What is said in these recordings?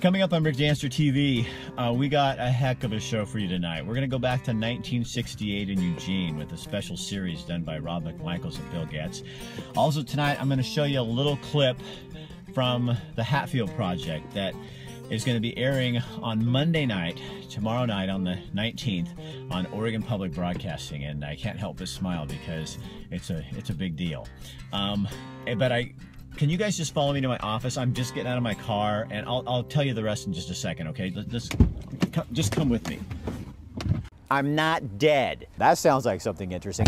Coming up on RDTV, we got a heck of a show for you tonight. We're going to go back to 1968 in Eugene with a special series done by Rob McMichaels and Bill Getz. Also tonight, I'm going to show you a little clip from the Hatfield Project that is going to be airing on Monday night, tomorrow night on the 19th on Oregon Public Broadcasting, and I can't help but smile because it's a big deal. Can you guys just follow me to my office? I'm just getting out of my car, and I'll tell you the rest in just a second, okay? Just come with me. I'm not dead. That sounds like something interesting.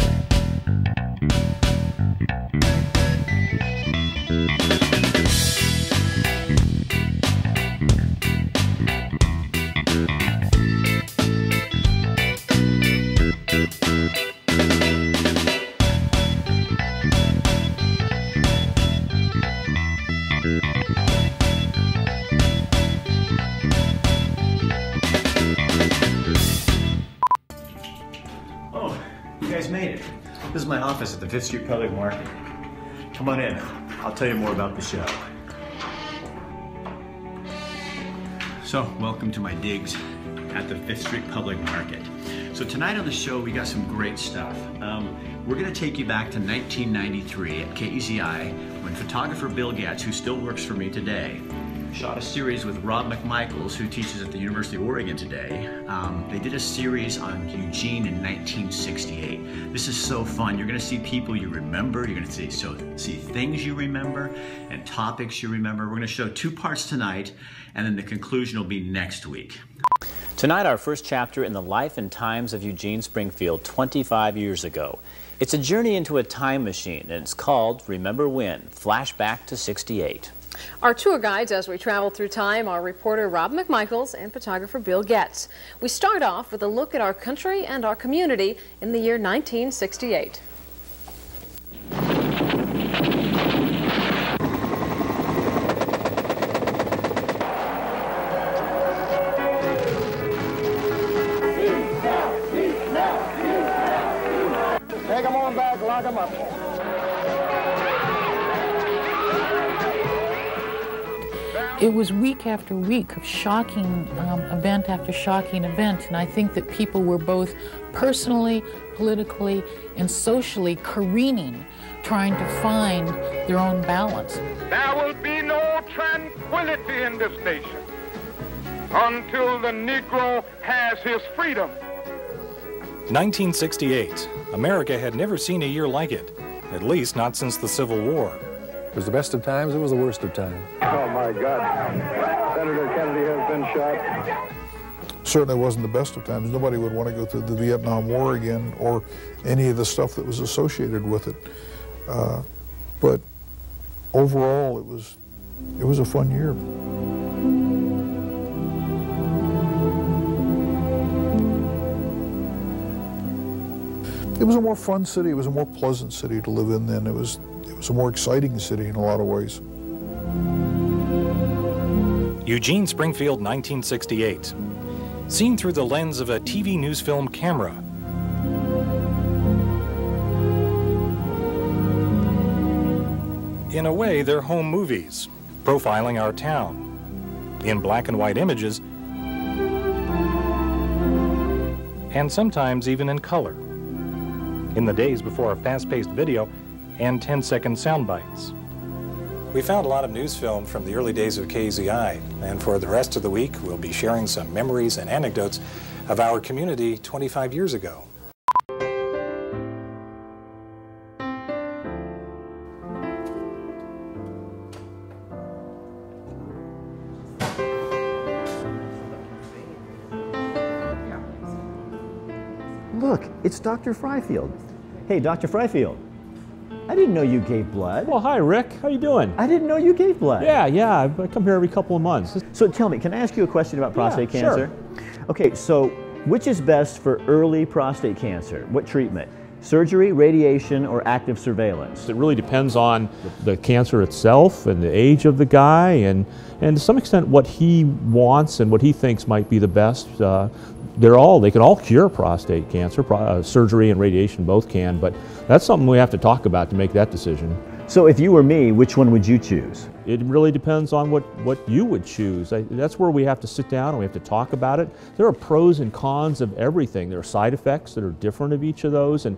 Made it. This is my office at the 5th Street Public Market. Come on in. I'll tell you more about the show. So, welcome to my digs at the 5th Street Public Market. So tonight on the show, we got some great stuff. We're going to take you back to 1993 at KEZI when photographer Bill Getz, who still works for me today, shot a series with Rob McMichaels, who teaches at the University of Oregon today. They did a series on Eugene in 1968. This is so fun. You're going to see people you remember. You're going to see things you remember and topics you remember. We're going to show 2 parts tonight, and then the conclusion will be next week. Tonight, our first chapter in the life and times of Eugene Springfield 25 years ago. It's a journey into a time machine, and it's called Remember When? Flashback to '68. Our tour guides as we travel through time are reporter Rob McMichaels and photographer Bill Getz. We start off with a look at our country and our community in the year 1968. Take them on back, lock them up. It was week after week of shocking event after shocking event, and I think that people were both personally, politically, and socially careening, trying to find their own balance. There will be no tranquility in this nation until the Negro has his freedom. 1968. America had never seen a year like it, at least not since the Civil War. It was the best of times, it was the worst of times. Oh my God. Senator Kennedy has been shot. Certainly wasn't the best of times. Nobody would want to go through the Vietnam War again or any of the stuff that was associated with it. But overall, it was a fun year. It was a more fun city. It was a more pleasant city to live in then. It was a more exciting city in a lot of ways. Eugene Springfield, 1968. Seen through the lens of a TV news film camera. In a way, they're home movies, profiling our town, in black and white images, and sometimes even in color, in the days before a fast-paced video and 10-second sound bites. We found a lot of news film from the early days of KZI, and for the rest of the week, we'll be sharing some memories and anecdotes of our community 25 years ago. Look, it's Dr. Fryfield. Hey, Dr. Fryfield. I didn't know you gave blood. Well, hi, Rick. How you doing? I didn't know you gave blood. Yeah, I come here every couple of months. So tell me, can I ask you a question about prostate cancer? Sure. Okay, so which is best for early prostate cancer? What treatment? Surgery, radiation, or active surveillance? It really depends on the cancer itself and the age of the guy and to some extent what he wants and what he thinks might be the best. They can all cure prostate cancer. Surgery and radiation both can, but that's something we have to talk about to make that decision. So if you were me, which one would you choose? It really depends on what you would choose. That's where we have to sit down and we have to talk about it. There are pros and cons of everything. There are side effects that are different of each of those, and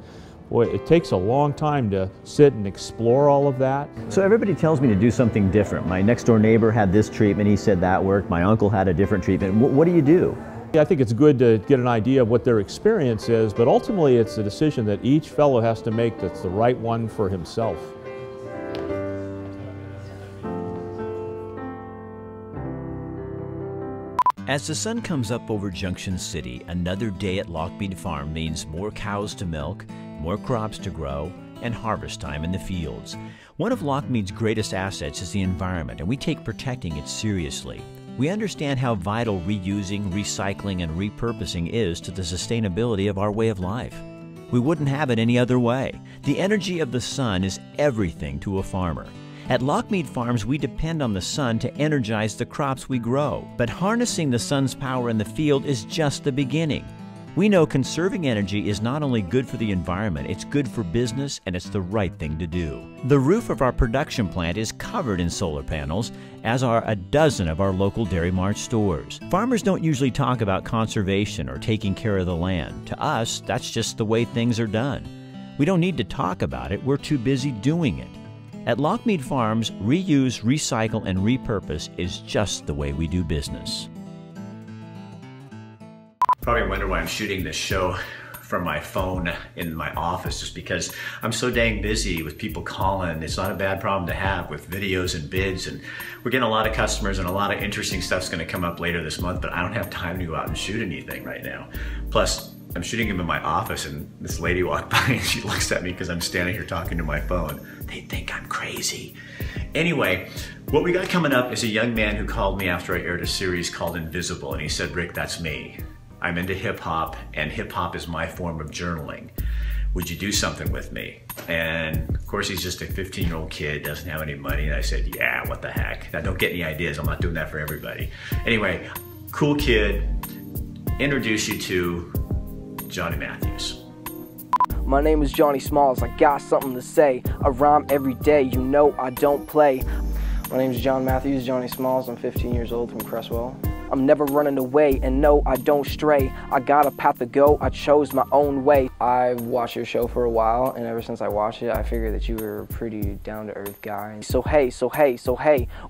boy, it takes a long time to sit and explore all of that. So everybody tells me to do something different. My next door neighbor had this treatment, he said that worked. My uncle had a different treatment. What do you do? I think it's good to get an idea of what their experience is, but ultimately it's a decision that each fellow has to make that's the right one for himself. As the sun comes up over Junction City, another day at Lockmead Farm means more cows to milk, more crops to grow, and harvest time in the fields. One of Lockmead's greatest assets is the environment, and we take protecting it seriously. We understand how vital reusing, recycling, and repurposing is to the sustainability of our way of life. We wouldn't have it any other way. The energy of the sun is everything to a farmer. At Lockmead Farms, we depend on the sun to energize the crops we grow, but harnessing the sun's power in the field is just the beginning. We know conserving energy is not only good for the environment, it's good for business, and it's the right thing to do. The roof of our production plant is covered in solar panels, as are a dozen of our local Dairy Mart stores. Farmers don't usually talk about conservation or taking care of the land. To us, that's just the way things are done. We don't need to talk about it, we're too busy doing it. At Lockmead Farms, reuse, recycle, and repurpose is just the way we do business. Probably wonder why I'm shooting this show from my phone in my office, just because I'm so dang busy with people calling. It's not a bad problem to have with videos and bids, and we're getting a lot of customers and a lot of interesting stuff's gonna come up later this month, but I don't have time to go out and shoot anything right now. Plus, I'm shooting him in my office and this lady walked by and she looks at me because I'm standing here talking to my phone. They think I'm crazy. Anyway, what we got coming up is a young man who called me after I aired a series called Invisible, and he said, "Rick, that's me. I'm into hip hop, and hip hop is my form of journaling. Would you do something with me?" And of course, he's just a 15-year-old kid, doesn't have any money. And I said, yeah, what the heck? Now, don't get any ideas. I'm not doing that for everybody. Anyway, cool kid. Introduce you to Johnny Matthews. My name is Johnny Smalls, I got something to say. I rhyme every day, you know I don't play. My name is John Matthews, Johnny Smalls. I'm 15 years old from Cresswell. I'm never running away, and no, I don't stray. I got a path to go, I chose my own way. I've watched your show for a while, and ever since I watched it, I figured that you were a pretty down-to-earth guy. So hey,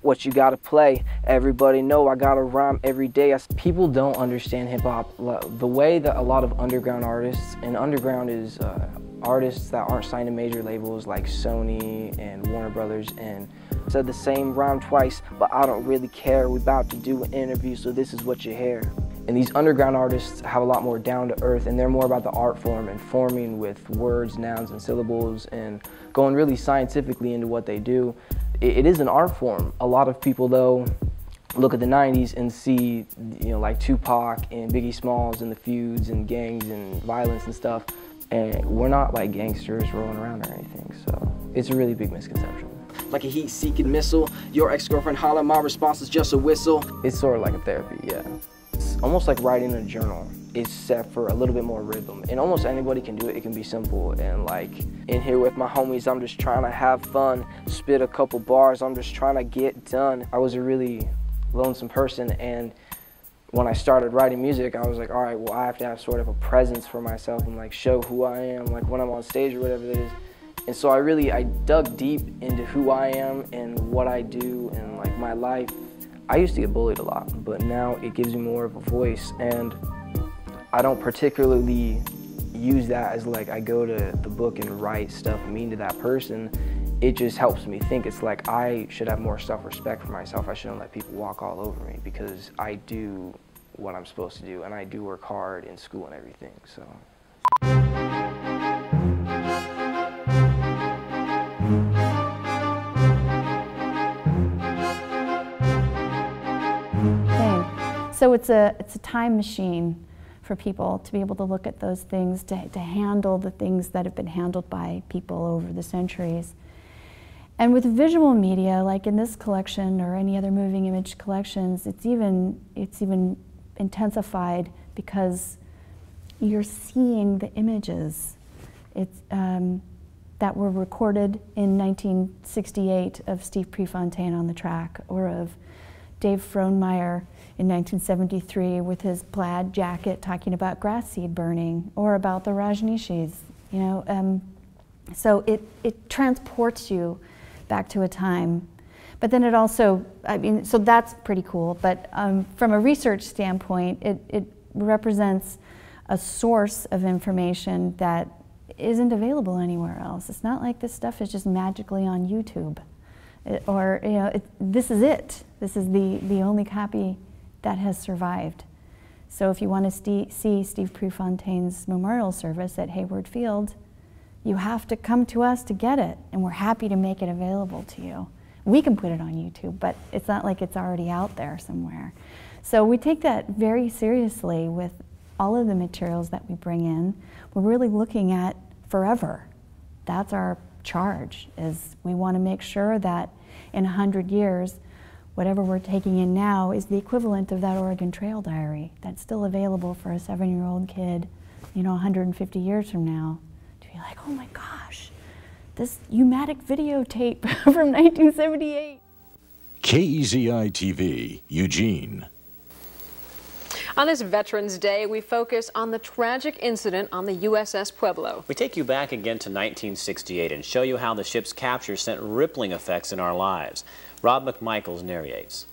what you gotta play? Everybody know I gotta rhyme every day. People don't understand hip-hop the way that a lot of underground artists, and underground is artists that aren't signed to major labels like Sony and Warner Brothers, and said the same rhyme twice, but I don't really care. We about to do an interview, so this is what you hear. And these underground artists have a lot more down to earth, and they're more about the art form and forming with words, nouns, and syllables, and going really scientifically into what they do. It is an art form. A lot of people, though, look at the 90s and see, like Tupac and Biggie Smalls and the feuds and gangs and violence and stuff, and we're not like gangsters rolling around or anything, so it's a really big misconception. Like a heat-seeking missile, your ex-girlfriend holler, my response is just a whistle. It's sort of like a therapy, yeah. It's almost like writing a journal, except for a little bit more rhythm. And almost anybody can do it. It can be simple. And like in here with my homies, I'm just trying to have fun, spit a couple bars, I'm just trying to get done. I was a really lonesome person, and when I started writing music, I was like, all right, well, I have to have sort of a presence for myself and like show who I am, like when I'm on stage or whatever it is. And so I dug deep into who I am and what I do and like my life. I used to get bullied a lot, but now it gives me more of a voice, and I don't particularly use that as like I go to the book and write stuff mean to that person. It just helps me think. It's like I should have more self-respect for myself. I shouldn't let people walk all over me because I do what I'm supposed to do, and I do work hard in school and everything, so. So it's a time machine for people to be able to look at those things, to handle the things that have been handled by people over the centuries. And with visual media, like in this collection or any other moving image collections, it's even intensified because you're seeing the images. It's the that were recorded in 1968 of Steve Prefontaine on the track, or of Dave Frohnmeyer in 1973 with his plaid jacket talking about grass seed burning, or about the Rajneeshis, you know. So it transports you back to a time. But then it also, I mean, so that's pretty cool. But from a research standpoint, it represents a source of information that isn't available anywhere else. It's not like this stuff is just magically on YouTube. Or, you know, this is it. This is the only copy that has survived. So if you want to see Steve Prefontaine's memorial service at Hayward Field, you have to come to us to get it, and we're happy to make it available to you. We can put it on YouTube, but it's not like it's already out there somewhere. So we take that very seriously with all of the materials that we bring in. We're really looking at forever. That's our charge, is we want to make sure that in 100 years, whatever we're taking in now is the equivalent of that Oregon Trail diary that's still available for a 7-year-old kid, you know, 150 years from now, to be like, oh my gosh, this pneumatic videotape from 1978. KEZI TV, Eugene. On this Veterans Day, we focus on the tragic incident on the USS Pueblo. We take you back again to 1968 and show you how the ship's capture sent rippling effects in our lives. Rob McMichaels narrates.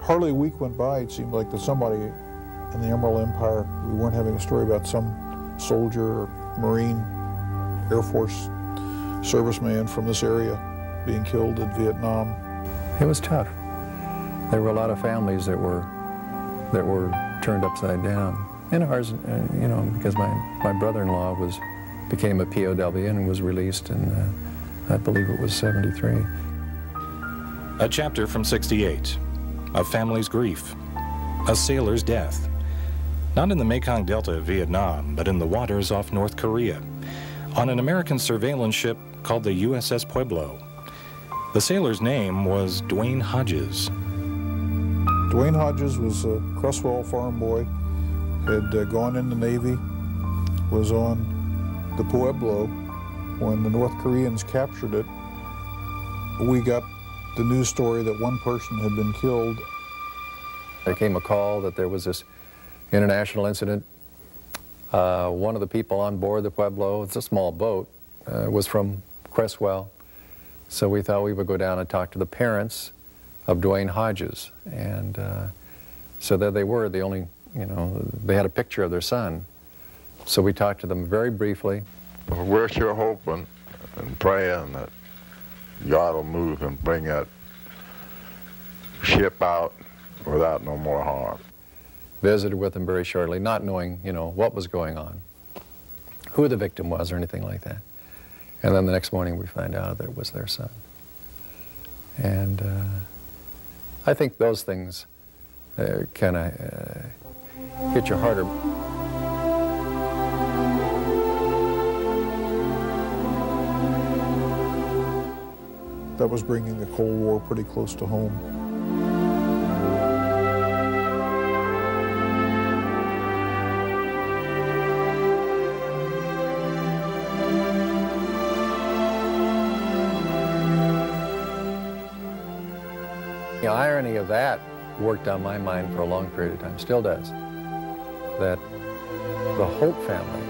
Hardly a week went by, it seemed like that somebody in the Emerald Empire, we weren't having a story about some soldier or Marine, Air Force serviceman from this area being killed in Vietnam. It was tough. There were a lot of families that were turned upside down. And ours, you know, because my brother-in-law became a POW and was released in, I believe it was 73. A chapter from 68, a family's grief, a sailor's death. Not in the Mekong Delta of Vietnam, but in the waters off North Korea, on an American surveillance ship called the USS Pueblo. The sailor's name was Dwayne Hodges. Dwayne Hodges was a Cresswell farm boy, had gone in the Navy, was on the Pueblo when the North Koreans captured it. We got the news story that one person had been killed. There came a call that there was this international incident. One of the people on board the Pueblo, it's a small boat, was from Cresswell. So we thought we would go down and talk to the parents of Dwayne Hodges. And so there they were, the only, you know, they had a picture of their son. So we talked to them very briefly. We're sure hoping and praying that God will move and bring that ship out without no more harm. Visited with them very shortly, not knowing, you know, what was going on, who the victim was or anything like that. And then the next morning we find out that it was their son. And I think those things kind of hit you harder. That was bringing the Cold War pretty close to home. The irony of that worked on my mind for a long period of time, still does. That the Hope family,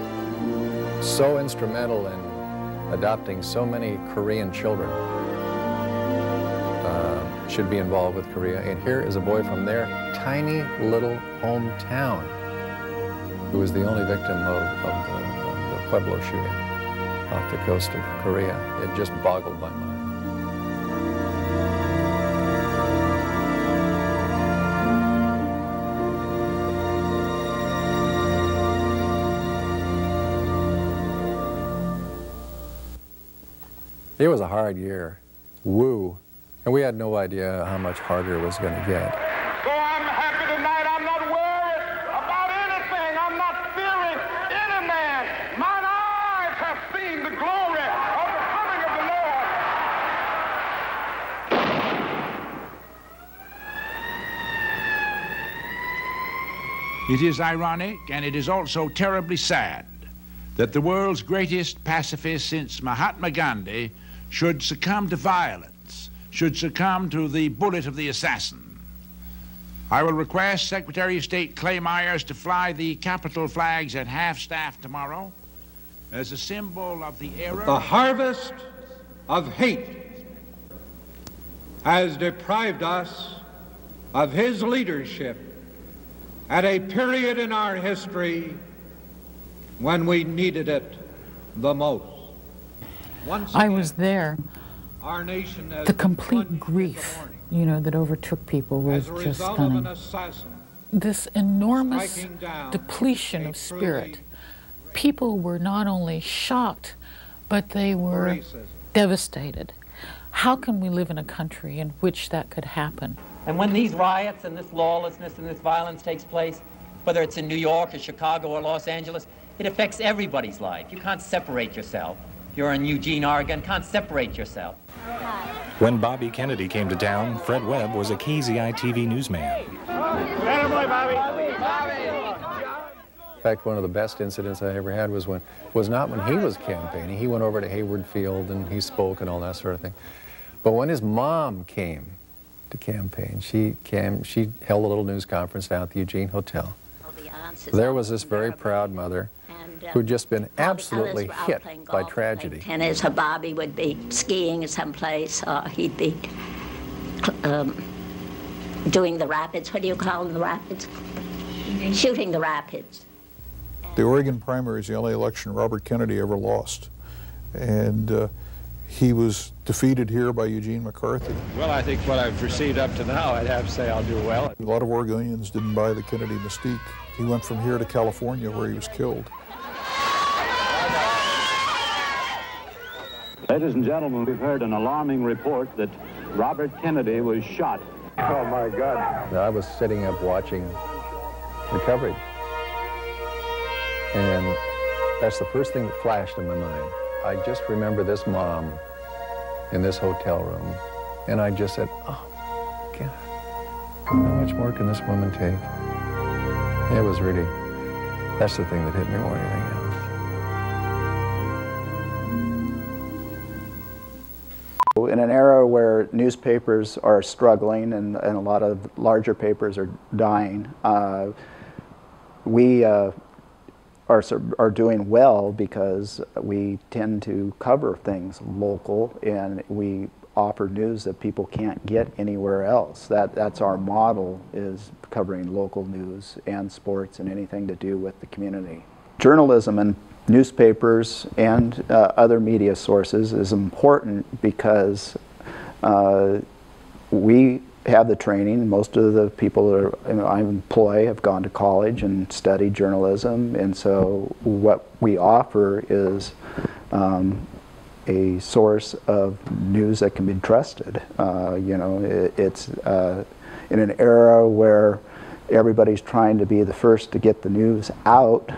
so instrumental in adopting so many Korean children, should be involved with Korea. And here is a boy from their tiny little hometown who was the only victim of the Pueblo shooting off the coast of Korea. It just boggled my mind. It was a hard year. Woo. And we had no idea how much harder it was going to get. So I'm happy tonight. I'm not worried about anything. I'm not fearing any man. Mine eyes have seen the glory of the coming of the Lord. It is ironic, and it is also terribly sad, that the world's greatest pacifist since Mahatma Gandhi should succumb to violence, should succumb to the bullet of the assassin. I will request Secretary of State Clay Myers to fly the Capitol flags at half-staff tomorrow as a symbol of the era. The harvest of hate has deprived us of his leadership at a period in our history when we needed it the most. I was there. Our nation has the complete grief, you know, that overtook people was just stunning. This enormous depletion of spirit. People were not only shocked, but they were devastated. How can we live in a country in which that could happen? And when these riots and this lawlessness and this violence takes place, whether it's in New York or Chicago or Los Angeles, it affects everybody's life. You can't separate yourself. You're in Eugene, Oregon, can't separate yourself. When Bobby Kennedy came to town, Fred Webb was a KZI-TV newsman. In fact, one of the best incidents I ever had was not when he was campaigning. He went over to Hayward Field and he spoke and all that sort of thing. But when his mom came to campaign, she held a little news conference down at the Eugene Hotel. There was this very proud mother who'd just been absolutely hit by tragedy. Tennis, her Bobby would be skiing someplace, or he'd be doing the rapids. What do you call them, the rapids? Shooting the rapids. The Oregon primaries, the LA election, Robert Kennedy ever lost. And he was defeated here by Eugene McCarthy. Well, I think what I've received up to now, I'd have to say I'll do well. A lot of Oregonians didn't buy the Kennedy mystique. He went from here to California where he was killed. Ladies and gentlemen, we've heard an alarming report that Robert Kennedy was shot. Oh my God. I was sitting up watching the coverage. And that's the first thing that flashed in my mind. I just remember this mom in this hotel room, and I just said, oh, God, how much more can this woman take? It was really, that's the thing that hit me more than anything else. In an era where newspapers are struggling and a lot of larger papers are dying, we are doing well because we tend to cover things local and we offer news that people can't get anywhere else. That's our model, is covering local news and sports and anything to do with the community. Journalism and newspapers and other media sources is important because we have the training. Most of the people that I employ have gone to college and studied journalism, and so what we offer is a source of news that can be trusted. You know, it's in an era where everybody's trying to be the first to get the news out.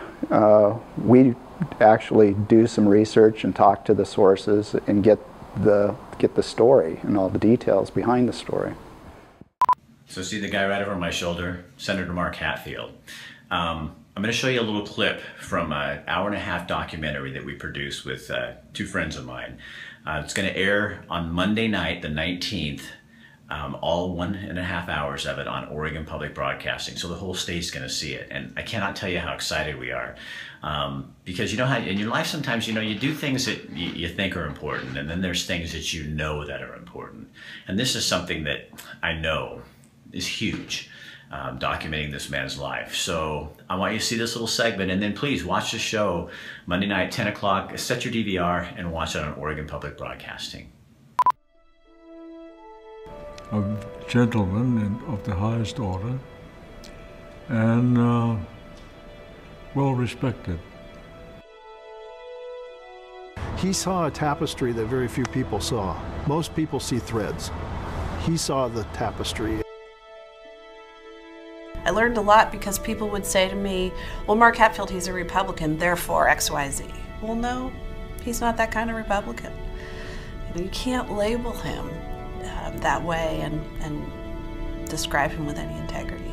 We actually do some research and talk to the sources and get the story and all the details behind the story. So see the guy right over my shoulder, Senator Mark Hatfield. I'm going to show you a little clip from an hour-and-a-half documentary that we produced with two friends of mine. It's going to air on Monday night, the 19th, all 1.5 hours of it on Oregon Public Broadcasting. So the whole state's going to see it. And I cannot tell you how excited we are. Because you know how in your life sometimes, you know, you do things that you think are important, and then there's things that you know that are important. And this is something that I know is huge, documenting this man's life. So I want you to see this little segment, and then please watch the show Monday night, 10 o'clock. Set your DVR and watch it on Oregon Public Broadcasting. A gentleman of the highest order, and well respected. He saw a tapestry that very few people saw. Most people see threads. He saw the tapestry. I learned a lot because people would say to me, well, Mark Hatfield, he's a Republican, therefore XYZ. Well, no, he's not that kind of Republican. You can't label him that way and describe him with any integrity.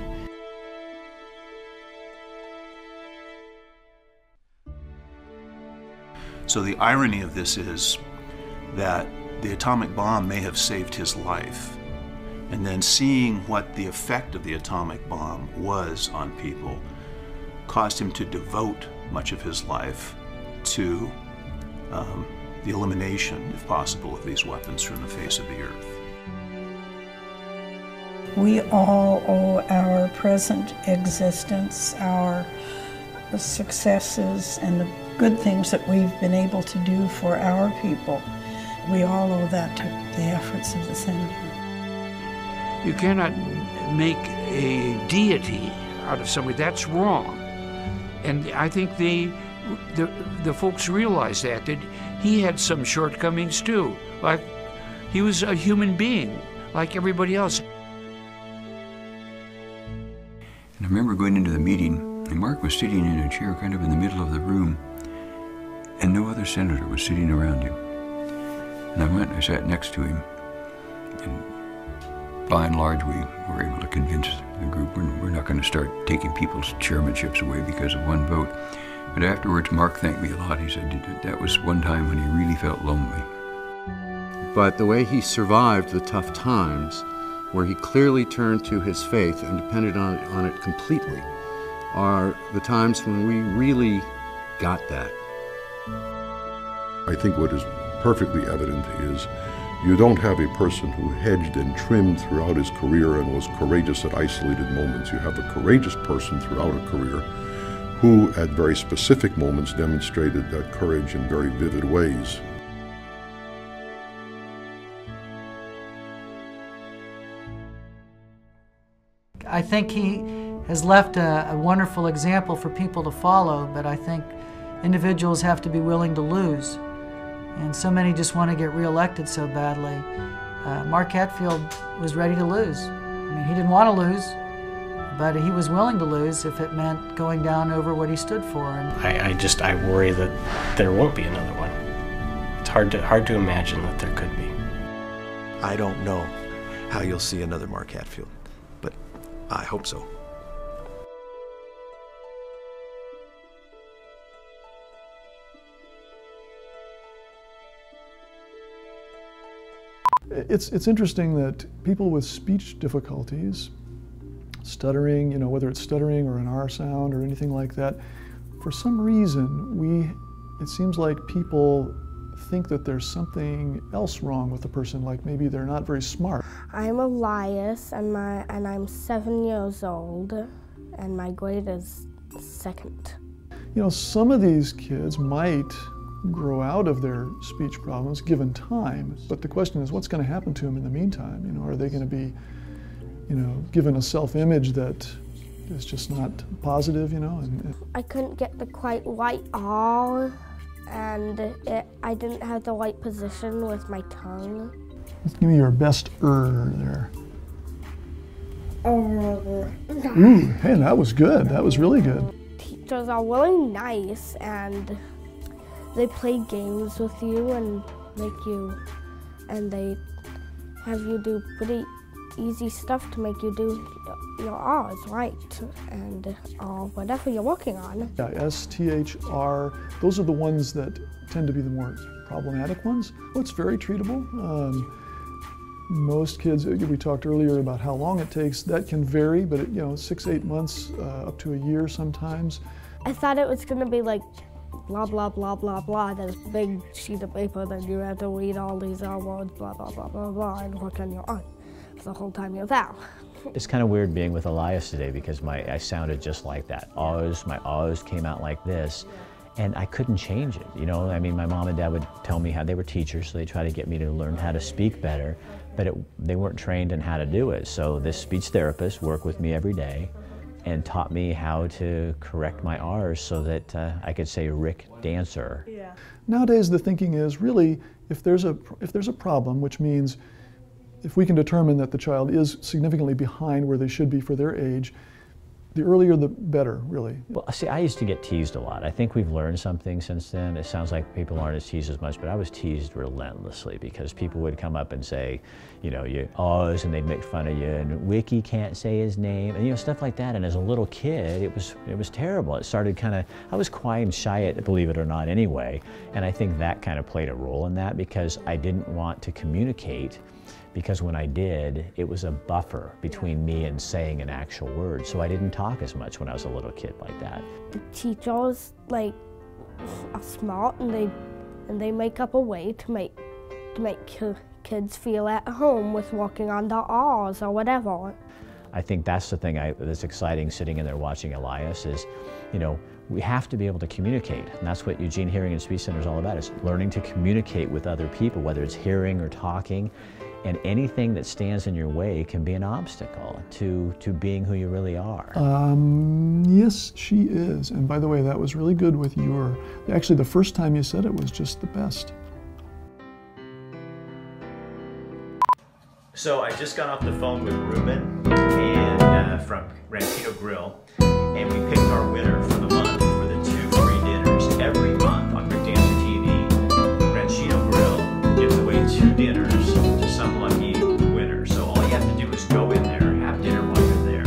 So the irony of this is that the atomic bomb may have saved his life, and then seeing what the effect of the atomic bomb was on people caused him to devote much of his life to the elimination, if possible, of these weapons from the face of the earth. We all owe our present existence, our successes, and the good things that we've been able to do for our people. We all owe that to the efforts of the Senator. You cannot make a deity out of somebody. That's wrong. And I think the folks realize that he had some shortcomings too. Like, he was a human being, like everybody else. And I remember going into the meeting, and Mark was sitting in a chair kind of in the middle of the room, and no other senator was sitting around him. And I went and I sat next to him, and by and large we were able to convince the group we're not going to start taking people's chairmanships away because of one vote. But afterwards Mark thanked me a lot. He said that was one time when he really felt lonely. But the way he survived the tough times, where he clearly turned to his faith and depended on it completely, are the times when we really got that. I think what is perfectly evident is you don't have a person who hedged and trimmed throughout his career and was courageous at isolated moments. You have a courageous person throughout a career who, at very specific moments, demonstrated that courage in very vivid ways. I think he has left a wonderful example for people to follow, but I think individuals have to be willing to lose. And so many just want to get reelected so badly. Mark Hatfield was ready to lose. I mean, he didn't want to lose, but he was willing to lose if it meant going down over what he stood for. And I worry that there won't be another one. It's hard to imagine that there could be. I don't know how you'll see another Mark Hatfield, but I hope so. It's interesting that people with speech difficulties, stuttering, whether it's stuttering or an R sound or anything like that, for some reason it seems like people think that there's something else wrong with the person, like maybe they're not very smart. I'm Elias, and I'm 7 years old, and my grade is 2nd. Some of these kids might grow out of their speech problems given time, but the question is, what's going to happen to them in the meantime? Are they going to be, given a self-image that is just not positive? I couldn't get the quite right R, and I didn't have the right position with my tongue. Let's give me your best there. Ooh, hey, that was good. That was really good. Teachers are really nice, and they play games with you and they have you do pretty easy stuff to make you do your R's right and whatever you're working on. Yeah, STHR, those are the ones that tend to be the more problematic ones. Well, it's very treatable. Most kids, we talked earlier about how long it takes. That can vary, but 6-8 months up to a year sometimes. I thought it was going to be like blah, blah, blah, blah, blah, this big sheet of paper that you have to read all these words, blah, blah, blah, blah, blah, and work on your own the whole time you're there. It's kind of weird being with Elias today because I sounded just like that. My O's came out like this, and I couldn't change it. I mean, my mom and dad would tell me how they were teachers, so they tried to get me to learn how to speak better, but they weren't trained in how to do it. So this speech therapist worked with me every day and taught me how to correct my R's so that I could say Rick Dancer. Yeah. Nowadays the thinking is really if there's a problem, which means if we can determine that the child is significantly behind where they should be for their age, the earlier the better, really. Well, see, I used to get teased a lot. I think we've learned something since then. It sounds like people aren't as teased as much, but I was teased relentlessly because people would come up and say, you know, you Oz, and they'd make fun of you, and Wiki can't say his name, and you know, stuff like that. And as a little kid, it was terrible. It started kind of, I was quiet and shy, believe it or not, anyway. And I think that kind of played a role in that because I didn't want to communicate. Because when I did, it was a buffer between me and saying an actual word. So I didn't talk as much when I was a little kid like that. The teachers are smart, and they make up a way to make kids feel at home with walking on the R's or whatever. I think that's the thing that's exciting sitting in there watching Elias is, you know, we have to be able to communicate. And that's what Eugene Hearing and Speech Center is all about, is learning to communicate with other people, whether it's hearing or talking. And anything that stands in your way can be an obstacle to being who you really are. Yes, she is. And by the way, that was really good with your, actually the first time you said it was just the best. So I just got off the phone with Ruben and from Ranchito Grill, and we picked our winner for the month for the 2 free dinners. Every month on Brick Dancer TV, Ranchito Grill gives away 2 dinners to some lucky winner. So all you have to do is go in there, have dinner while you're there,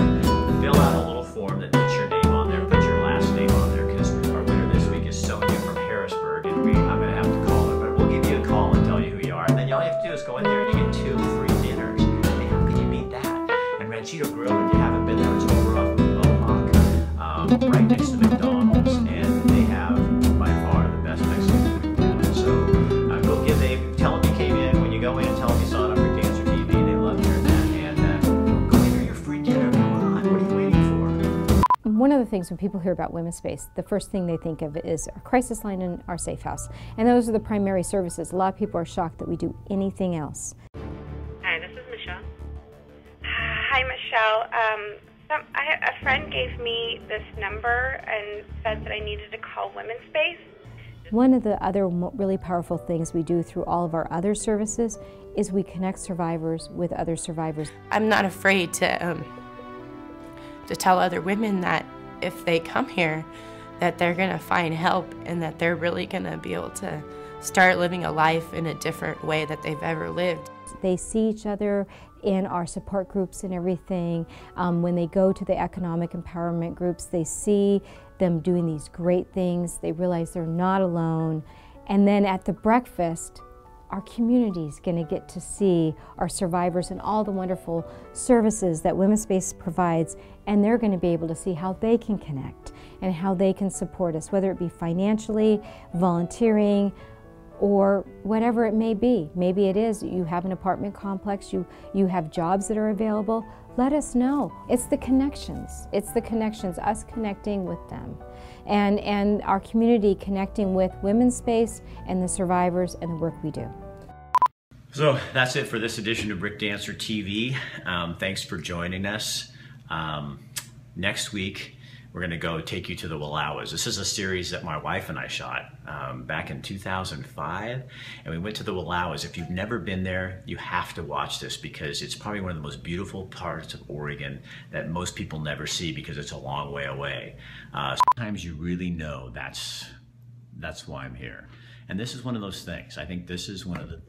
fill out a little form that puts your name on there, put your last name on there, because our winner this week is Sonia from Harrisburg, and I'm going to have to call her, but we'll give you a call and tell you who you are. And then all you have to do is go in there and you get 2 free dinners. Hey, how can you beat that? And Ranchito Grill, if you haven't been there, it's over off of Mohawk, right next to McDonald's, and they have by far the best Mexican food in town. So go give them, tell them you came in. When you go in, tell them you saw it on Brick Dancer TV. They love hearing that. And go get your free dinner. Come on, what are you waiting for? One of the things when people hear about Women's Space, the first thing they think of is our crisis line and our safe house. And those are the primary services. A lot of people are shocked that we do anything else. Hi, this is Michelle. Hi, Michelle. A friend gave me this number and said that I needed to call Women's Space. One of the other really powerful things we do through all of our other services is we connect survivors with other survivors. I'm not afraid to tell other women that if they come here, that they're going to find help and that they're really going to be able to start living a life in a different way that they've ever lived. They see each other in our support groups and everything. When they go to the economic empowerment groups, they see them doing these great things. They realize they're not alone. And then at the breakfast, our community is going to get to see our survivors and all the wonderful services that Women's Space provides, and they're going to be able to see how they can connect and how they can support us, whether it be financially, volunteering, or whatever it may be. Maybe it is you have an apartment complex, you have jobs that are available. Let us know. It's the connections. It's the connections, us connecting with them. And our community connecting with Women's Space and the survivors and the work we do. So that's it for this edition of Brick Dancer TV. Thanks for joining us. Next week, we're going to go take you to the Wallowas. This is a series that my wife and I shot back in 2005, and we went to the Wallowas. If you've never been there, you have to watch this because it's probably one of the most beautiful parts of Oregon that most people never see because it's a long way away. Sometimes you really know that's why I'm here. And this is one of those things. I think this is one of the